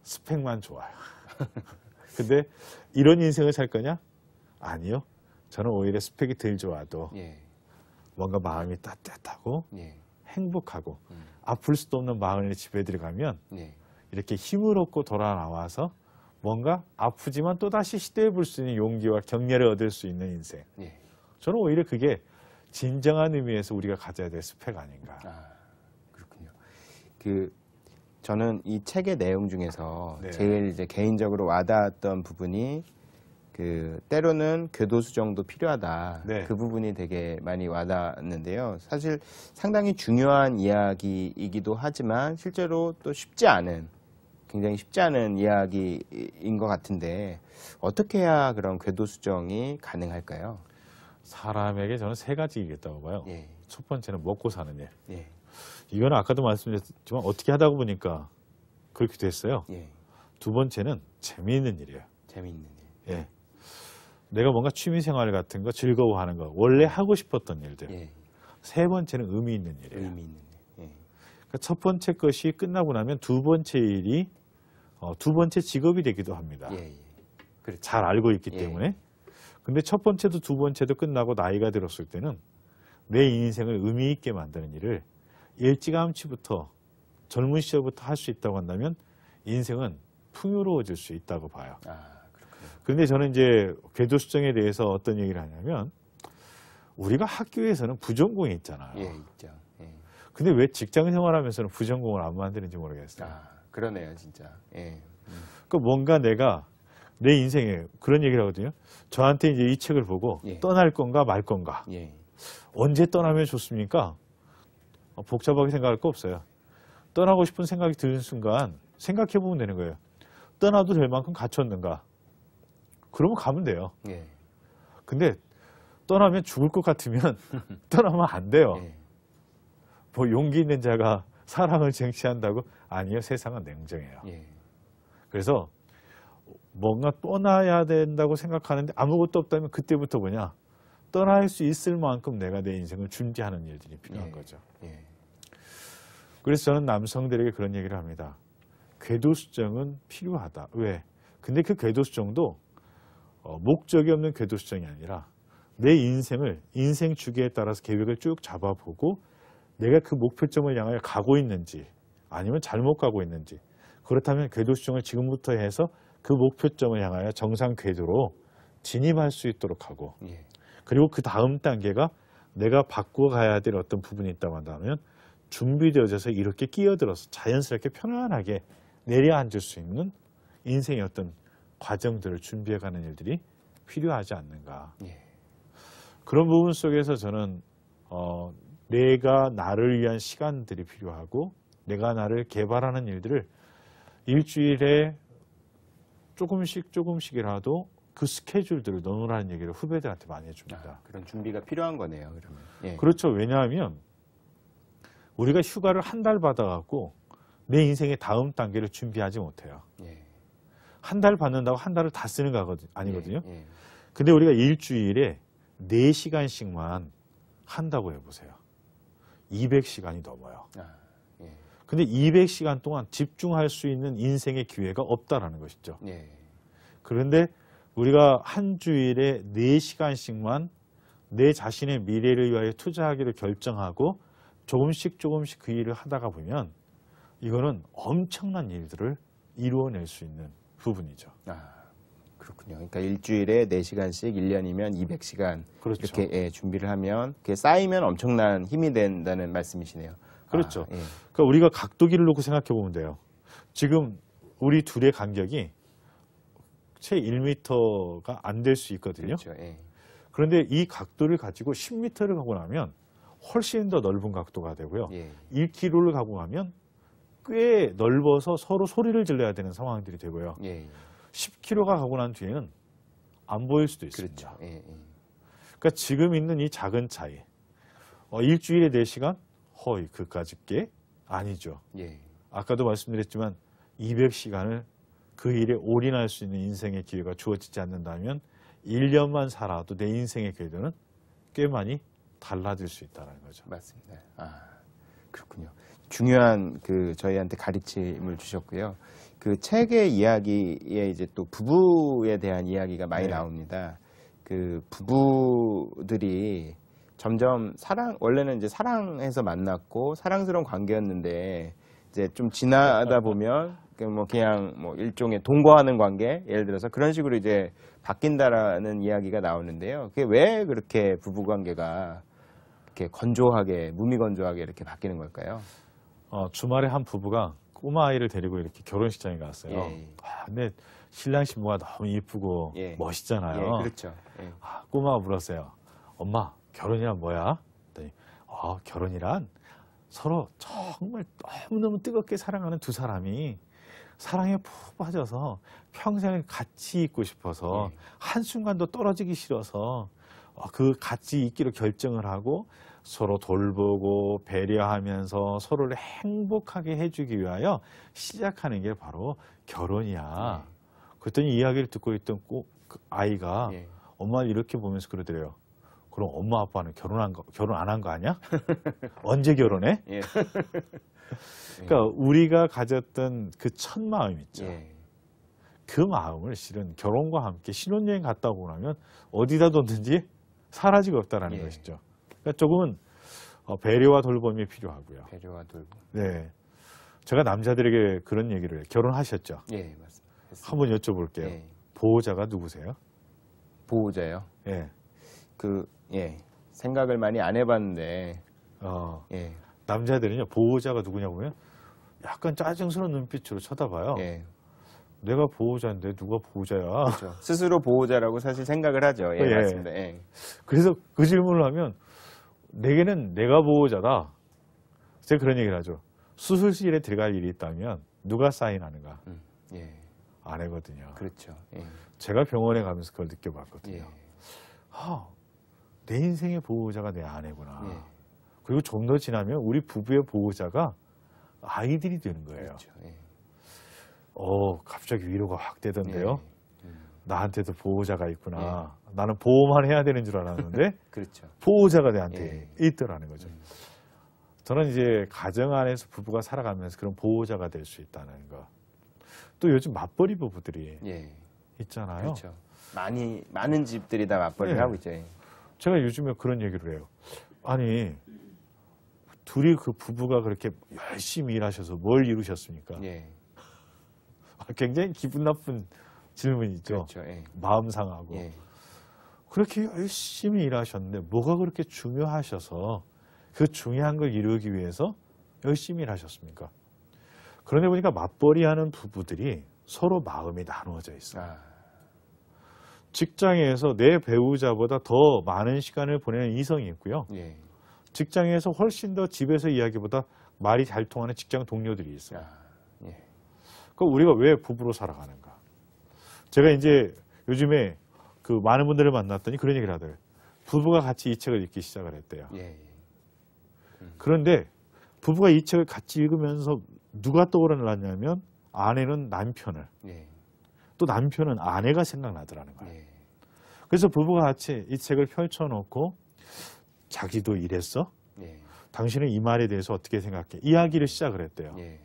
스펙만 좋아요. 근데 이런 인생을 살 거냐? 아니요. 저는 오히려 스펙이 덜 좋아도 예. 뭔가 마음이 따뜻하고 예. 행복하고 아플 수도 없는 마흔의 집에 들어가면 예. 이렇게 힘을 얻고 돌아 나와서 뭔가 아프지만 또다시 시도해 볼 수 있는 용기와 격려를 얻을 수 있는 인생. 예. 저는 오히려 그게 진정한 의미에서 우리가 가져야 될 스펙 아닌가. 아, 그렇군요. 저는 이 책의 내용 중에서 네. 제일 이제 개인적으로 와닿았던 부분이 때로는 교도소정도 필요하다. 네. 그 부분이 되게 많이 와닿았는데요. 사실 상당히 중요한 이야기이기도 하지만 실제로 또 굉장히 쉽지 않은 이야기인 것 같은데 어떻게 해야 그런 교도소정이 가능할까요? 사람에게 저는 3가지이겠다고 봐요. 예. 첫 번째는 먹고 사는 일. 예. 이거는 아까도 말씀드렸지만 어떻게 하다 보니까 그렇게 됐어요. 예. 두 번째는 재미있는 일이에요. 재미있는 일. 예. 내가 뭔가 취미생활 같은 거 즐거워하는 거 원래 하고 싶었던 일들. 예. 세 번째는 의미 있는 일이에요. 의미 있는 일. 예. 그러니까 첫 번째 것이 끝나고 나면 두 번째 일이 두 번째 직업이 되기도 합니다. 예. 예. 그렇죠. 잘 알고 있기 예. 때문에. 근데 첫 번째도 두 번째도 끝나고 나이가 들었을 때는 내 인생을 의미 있게 만드는 일을 일찌감치부터 젊은 시절부터 할 수 있다고 한다면 인생은 풍요로워질 수 있다고 봐요. 그런데 저는 이제 궤도 수정에 대해서 어떤 얘기를 하냐면 우리가 학교에서는 부전공이 있잖아요. 예, 있죠. 예. 근데 왜 직장 생활하면서는 부전공을 안 만드는지 모르겠어요. 그러네요, 진짜. 예. 그 뭔가 내가 내 인생에 그런 얘기를 하거든요. 저한테 이제 이 책을 보고 예. 떠날 건가 말 건가. 예. 언제 떠나면 좋습니까? 복잡하게 생각할 거 없어요. 떠나고 싶은 생각이 드는 순간 생각해 보면 되는 거예요. 떠나도 될 만큼 갖췄는가? 그러면 가면 돼요. 예. 근데 떠나면 죽을 것 같으면 떠나면 안 돼요. 예. 뭐 용기 있는 자가 사랑을 쟁취한다고? 아니요. 세상은 냉정해요. 예. 그래서 뭔가 떠나야 된다고 생각하는데 아무것도 없다면 그때부터 뭐냐? 떠날 수 있을 만큼 내가 내 인생을 준비하는 일들이 필요한 예. 거죠. 예. 그래서 저는 남성들에게 그런 얘기를 합니다. 궤도 수정은 필요하다. 왜? 근데 그 궤도 수정도 목적이 없는 궤도 수정이 아니라 내 인생을 인생 주기에 따라서 계획을 쭉 잡아보고 내가 그 목표점을 향하여 가고 있는지 아니면 잘못 가고 있는지 그렇다면 궤도 수정을 지금부터 해서 그 목표점을 향하여 정상 궤도로 진입할 수 있도록 하고 예. 그리고 그 다음 단계가 내가 바꿔가야 될 어떤 부분이 있다고 한다면 준비되어져서 이렇게 끼어들어서 자연스럽게 편안하게 내려앉을 수 있는 인생의 어떤 과정들을 준비해가는 일들이 필요하지 않는가. 예. 그런 부분 속에서 저는 내가 나를 위한 시간들이 필요하고 내가 나를 개발하는 일들을 일주일에 조금씩이라도 그 스케줄들을 넣으라는 얘기를 후배들한테 많이 해줍니다. 그런 준비가 필요한 거네요, 그러면. 예. 그렇죠. 왜냐하면 우리가 휴가를 한 달 받아갖고 내 인생의 다음 단계를 준비하지 못해요. 예. 한 달 받는다고 한 달을 다 쓰는 거 아니거든요. 예. 예. 근데 우리가 일주일에 4시간씩만 한다고 해보세요. 200시간이 넘어요. 예. 근데 200시간 동안 집중할 수 있는 인생의 기회가 없다라는 것이죠. 예. 그런데 우리가 한 주일에 4시간씩만 내 자신의 미래를 위하여 투자하기로 결정하고 조금씩 그 일을 하다가 보면 이거는 엄청난 일들을 이루어낼 수 있는 부분이죠. 그렇군요. 그러니까 일주일에 4시간씩 1년이면 200시간 그렇죠. 이렇게 준비를 하면 그게 쌓이면 엄청난 힘이 된다는 말씀이시네요. 그렇죠. 예. 그러니까 우리가 각도기를 놓고 생각해 보면 돼요. 지금 우리 둘의 간격이 채 1m가 안 될 수 있거든요. 그렇죠. 예. 그런데 이 각도를 가지고 10m를 가고 나면 훨씬 더 넓은 각도가 되고요. 예. 1km를 가고 가면 꽤 넓어서 서로 소리를 질러야 되는 상황들이 되고요. 예. 10km가 가고 난 뒤에는 안 보일 수도 있습니다. 그렇죠. 예. 그러니까 지금 있는 이 작은 차이. 일주일에 4시간? 허이, 그까짓 게 아니죠. 예. 아까도 말씀드렸지만 200시간을 그 일에 올인할 수 있는 인생의 기회가 주어지지 않는다면 1년만 살아도 내 인생의 궤도는 꽤 많이 달라질 수 있다는 거죠. 맞습니다. 그렇군요. 중요한 저희한테 가르침을 주셨고요. 그 책의 이야기에 이제 또 부부에 대한 이야기가 많이 네. 나옵니다. 그 부부들이 점점 원래는 이제 사랑해서 만났고 사랑스러운 관계였는데 이제 좀 지나다 보면 그냥 일종의 동거하는 관계, 예를 들어서 그런 식으로 이제 바뀐다라는 이야기가 나오는데요. 그게 왜 그렇게 부부 관계가 이렇게 건조하게, 무미건조하게 이렇게 바뀌는 걸까요? 주말에 한 부부가 꼬마 아이를 데리고 이렇게 결혼식장에 갔어요. 예. 근데 신랑 신부가 너무 이쁘고 예. 멋있잖아요. 예, 그렇죠. 예. 꼬마가 물었어요. 엄마, 결혼이란 뭐야? 그랬더니 결혼이란 서로 정말 너무너무 뜨겁게 사랑하는 두 사람이 사랑에 푹 빠져서 평생을 같이 있고 싶어서 예. 한순간도 떨어지기 싫어서 그 같이 있기로 결정을 하고 서로 돌보고 배려하면서 서로를 행복하게 해주기 위하여 시작하는 게 바로 결혼이야. 그랬더니 이야기를 듣고 있던 그 아이가 예. 엄마를 이렇게 보면서 그러더래요. 그럼 엄마 아빠는 결혼 안 한 거 아니야? 언제 결혼해? 예. 그러니까 우리가 가졌던 그 첫 마음 있죠. 예. 그 마음을 실은 결혼과 함께 신혼여행 갔다 오고 나면 어디다 뒀든지 사라지가 없다라는 예. 것이죠. 그러니까 조금은 배려와 돌봄이 필요하고요. 배려와 돌봄. 네, 제가 남자들에게 그런 얘기를 결혼하셨죠? 예, 맞습니다. 한번 여쭤볼게요. 예. 보호자가 누구세요? 보호자요. 예, 생각을 많이 안 해봤는데, 예, 남자들은요 보호자가 누구냐고 보면 약간 짜증스러운 눈빛으로 쳐다봐요. 예, 내가 보호자인데 누가 보호자야? 그렇죠. 스스로 보호자라고 사실 생각을 하죠. 예, 예. 맞습니다. 예, 그래서 그 질문을 하면 내게는 내가 보호자다. 제가 그런 얘기를 하죠. 수술실에 들어갈 일이 있다면 누가 사인하는가? 예, 아내거든요. 그렇죠. 예, 제가 병원에 가면서 그걸 느껴봤거든요. 예, 내 인생의 보호자가 내 아내구나. 예. 그리고 좀 더 지나면 우리 부부의 보호자가 아이들이 되는 거예요. 그렇죠. 예. 갑자기 위로가 확 되던데요. 예. 나한테도 보호자가 있구나. 나는 보호만 해야 되는 줄 알았는데 그렇죠. 보호자가 내한테 있더라는 거죠. 저는 이제 가정 안에서 부부가 살아가면서 그런 보호자가 될 수 있다는 거. 또 요즘 맞벌이 부부들이 예, 있잖아요. 그렇죠. 많은 집들이 다 맞벌이를 네. 하고 있죠. 예. 제가 요즘에 그런 얘기를 해요. 아니, 둘이 그 부부가 그렇게 열심히 일하셔서 뭘 이루셨습니까? 예, 굉장히 기분 나쁜 질문이죠. 그렇죠. 예, 마음 상하고. 예, 그렇게 열심히 일하셨는데 뭐가 그렇게 중요하셔서 그 중요한 걸 이루기 위해서 열심히 일하셨습니까? 그런데 보니까 맞벌이 하는 부부들이 서로 마음이 나누어져 있어요. 직장에서 내 배우자보다 더 많은 시간을 보내는 이성이 있고요. 예, 직장에서 훨씬 더 집에서 이야기보다 말이 잘 통하는 직장 동료들이 있어요. 예, 그럼 우리가 왜 부부로 살아가는가? 제가 이제 요즘에 그 많은 분들을 만났더니 그런 얘기를 하더라고요. 부부가 같이 이 책을 읽기 시작을 했대요. 예, 그런데 부부가 이 책을 같이 읽으면서 누가 떠올랐냐면 아내는 남편을, 예, 또 남편은 아내가 생각나더라는 거예요. 예, 그래서 부부가 같이 이 책을 펼쳐놓고 자기도 이랬어? 예, 당신은 이 말에 대해서 어떻게 생각해? 이야기를 시작을 했대요. 예,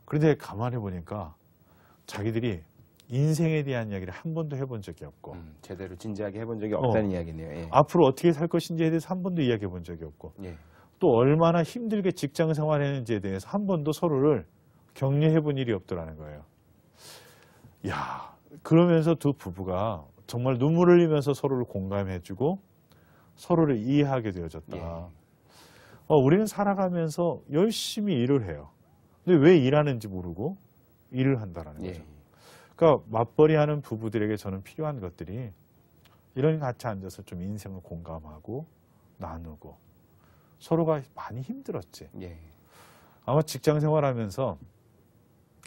그런데 가만히 보니까 자기들이 인생에 대한 이야기를 한 번도 해본 적이 없고 제대로 진지하게 해본 적이 없다는 이야기네요. 예, 앞으로 어떻게 살 것인지에 대해서 한 번도 이야기해 본 적이 없고 예, 또 얼마나 힘들게 직장 생활했는지에 대해서 한 번도 서로를 격려해 본 일이 없더라는 거예요. 야, 그러면서 두 부부가 정말 눈물 흘리면서 서로를 공감해주고 서로를 이해하게 되어졌다. 예. 우리는 살아가면서 열심히 일을 해요. 근데 왜 일하는지 모르고 일을 한다는 거죠. 예, 그러니까 맞벌이 하는 부부들에게 저는 필요한 것들이 이런 같이 앉아서 좀 인생을 공감하고 나누고 서로가 많이 힘들었지. 예, 아마 직장 생활하면서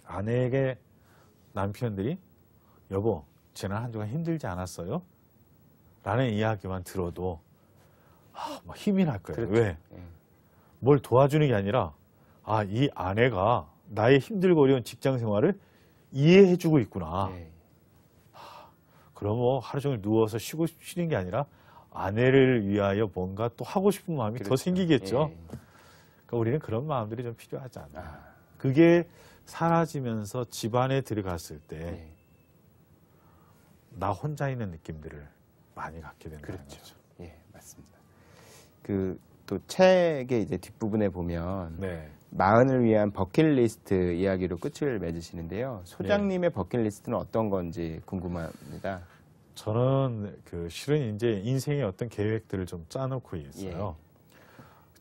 아내에게 남편들이 여보, 지난 한 주간 힘들지 않았어요? 라는 이야기만 들어도 막 힘이 날 거예요. 그렇죠. 왜? 예, 뭘 도와주는 게 아니라 이 아내가 나의 힘들고 어려운 직장 생활을 이해해주고 있구나. 예, 그럼 뭐 하루 종일 누워서 쉬는 게 아니라 아내를 위하여 뭔가 또 하고 싶은 마음이 더 그렇죠. 생기겠죠. 예. 그러니까 우리는 그런 마음들이 좀 필요하지 않나. 아, 그게 사라지면서 집안에 들어갔을 때 나 예, 혼자 있는 느낌들을 많이 갖게 된다는 그렇죠. 거죠. 예, 맞습니다. 또 책의 이제 뒷부분에 보면 네. 마흔을 위한 버킷리스트 이야기로 끝을 맺으시는데요. 소장님의 버킷리스트는 어떤 건지 궁금합니다. 저는 실은 이제 인생의 어떤 계획들을 좀 짜놓고 있어요.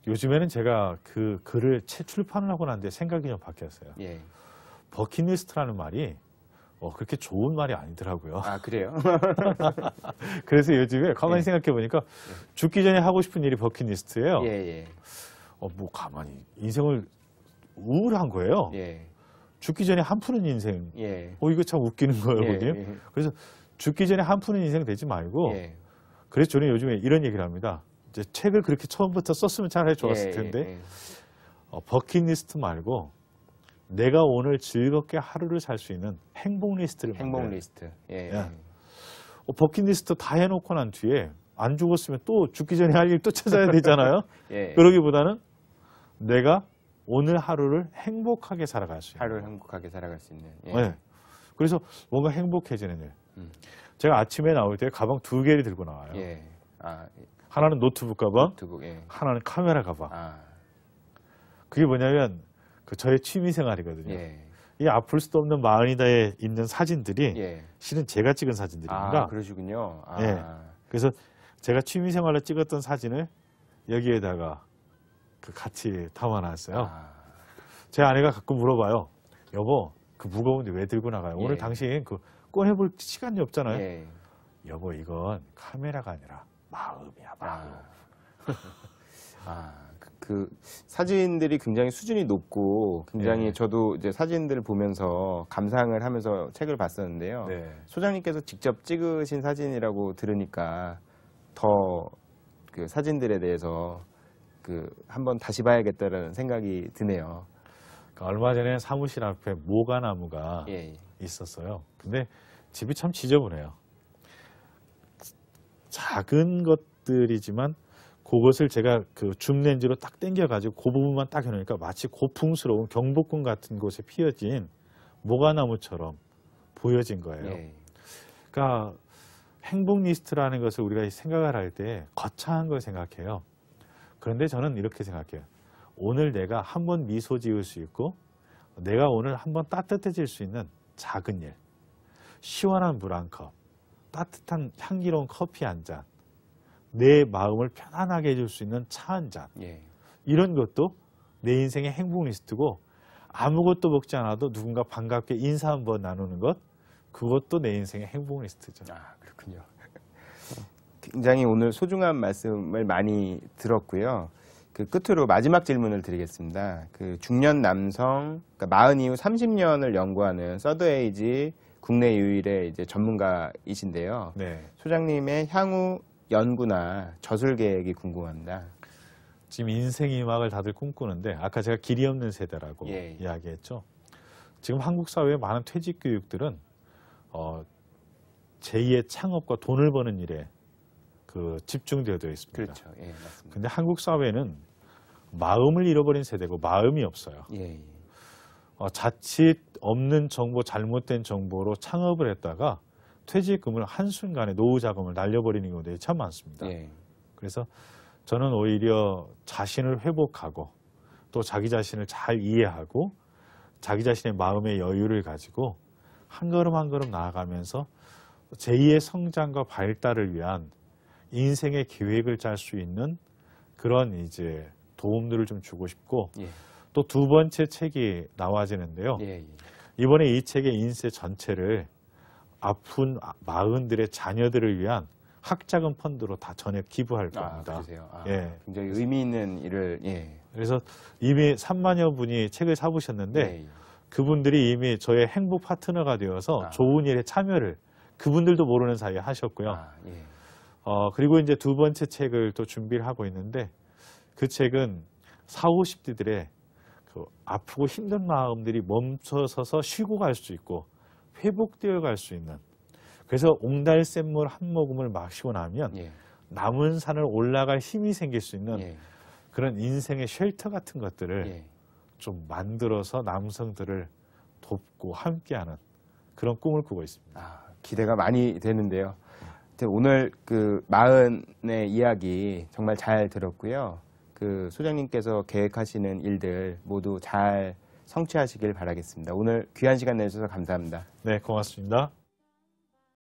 요즘에는 제가 그 글을 출판을 하고 난 뒤에 생각이 좀 바뀌었어요. 예. 버킷리스트라는 말이 그렇게 좋은 말이 아니더라고요. 아, 그래요? 그래서 요즘에 가만히 예. 생각해 보니까 죽기 전에 하고 싶은 일이 버킷리스트예요. 예, 예. 뭐 가만히 인생을 우울한 거예요. 예. 죽기 전에 한 푸는 인생. 예. 이거 참 웃기는 거예요, 예, 형님. 예. 그래서 죽기 전에 한 푸는 인생 되지 말고 예. 그래서 저는 요즘에 이런 얘기를 합니다. 이제 책을 그렇게 처음부터 썼으면 차라리 좋았을 예, 텐데 예. 버킷리스트 말고 내가 오늘 즐겁게 하루를 살 수 있는 행복 리스트를 행복 만들어요. 리스트. 예. 예. 버킷리스트 다 해놓고 난 뒤에 안 죽었으면 또 죽기 전에 할 일 또 찾아야 되잖아요. 예. 그러기보다는 내가 오늘 하루를 행복하게 살아갈 수 있는 하루를 행복하게 살아갈 수 있는. 예. 네. 그래서 뭔가 행복해지는 일. 음. 제가 아침에 나올 때 가방 2개를 들고 나와요. 예. 하나는 노트북 가방, 노트북, 예. 하나는 카메라 가방. 아, 그게 뭐냐면 저의 취미 생활이거든요. 예. 이 아플 수도 없는 마흔이다에 있는 사진들이 예. 실은 제가 찍은 사진들입니다. 아, 그러시군요. 아. 예. 그래서 제가 취미 생활로 찍었던 사진을 여기에다가 같이 담아놨어요. 아. 제 아내가 가끔 물어봐요. 여보, 그 무거운데 왜 들고 나가요? 예. 오늘 당신 꺼내볼 시간이 없잖아요. 예. 여보, 이건 카메라가 아니라 마음이야, 마음. 그 사진들이 굉장히 수준이 높고 굉장히 네. 저도 이제 사진들을 보면서 감상을 하면서 책을 봤었는데요. 네. 소장님께서 직접 찍으신 사진이라고 들으니까 더 그 사진들에 대해서 한번 다시 봐야겠다라는 생각이 드네요. 그러니까 얼마 전에 사무실 앞에 모가나무가 예. 있었어요. 근데 집이 참 지저분해요. 작은 것들이지만 그것을 제가 줌렌즈로 딱 당겨가지고 그 부분만 딱 해놓으니까 마치 고풍스러운 경복궁 같은 곳에 피어진 모가나무처럼 보여진 거예요. 예. 그러니까 행복 리스트라는 것을 우리가 생각을 할 때 거창한 걸 생각해요. 그런데 저는 이렇게 생각해요. 오늘 내가 한번 미소 지을 수 있고 내가 오늘 한번 따뜻해질 수 있는 작은 일, 시원한 물 한 컵, 따뜻한 향기로운 커피 한 잔, 내 마음을 편안하게 해줄 수 있는 차 한 잔, 예. 이런 것도 내 인생의 행복 리스트고 아무것도 먹지 않아도 누군가 반갑게 인사 한번 나누는 것, 그것도 내 인생의 행복 리스트죠. 아, 그렇군요. 굉장히 오늘 소중한 말씀을 많이 들었고요. 끝으로 마지막 질문을 드리겠습니다. 중년 남성, 그러니까 40 이후 30년을 연구하는 서드에이지 국내 유일의 이제 전문가이신데요. 네. 소장님의 향후 연구나 저술 계획이 궁금합니다. 지금 인생 이막을 다들 꿈꾸는데 아까 제가 길이 없는 세대라고 예. 이야기했죠. 지금 한국 사회의 많은 퇴직 교육들은 제2의 창업과 돈을 버는 일에 집중되어 있습니다. 그렇죠. 예, 맞습니다. 근데 한국 사회는 마음을 잃어버린 세대고 마음이 없어요. 예. 자칫 없는 정보, 잘못된 정보로 창업을 했다가 퇴직금을 한순간에 노후 자금을 날려버리는 경우들이 참 많습니다. 예. 그래서 저는 오히려 자신을 회복하고 또 자기 자신을 잘 이해하고 자기 자신의 마음의 여유를 가지고 한 걸음 한 걸음 나아가면서 제2의 성장과 발달을 위한 인생의 계획을 짤 수 있는 그런 이제 도움들을 좀 주고 싶고 예. 또 두 번째 책이 나와지는데요. 예. 이번에 이 책의 인쇄 전체를 아픈 마흔들의 자녀들을 위한 학자금 펀드로 다 전액 기부할 겁니다. 그러세요. 예. 굉장히 의미 있는 일을, 예. 그래서 이미 3만여 분이 책을 사보셨는데 예. 그분들이 이미 저의 행복 파트너가 되어서 좋은 일에 참여를 그분들도 모르는 사이에 하셨고요. 예. 그리고 이제 두 번째 책을 또 준비를 하고 있는데 그 책은 40, 50대들의 아프고 힘든 마음들이 멈춰서서 쉬고 갈 수 있고 회복되어 갈 수 있는, 그래서 옹달샘물 한 모금을 마시고 나면 예. 남은 산을 올라갈 힘이 생길 수 있는 예. 그런 인생의 쉘터 같은 것들을 예. 좀 만들어서 남성들을 돕고 함께하는 그런 꿈을 꾸고 있습니다. 기대가 많이 되는데요. 오늘 마흔의 이야기 정말 잘 들었고요. 소장님께서 계획하시는 일들 모두 잘 성취하시길 바라겠습니다. 오늘 귀한 시간 내주셔서 감사합니다. 네, 고맙습니다.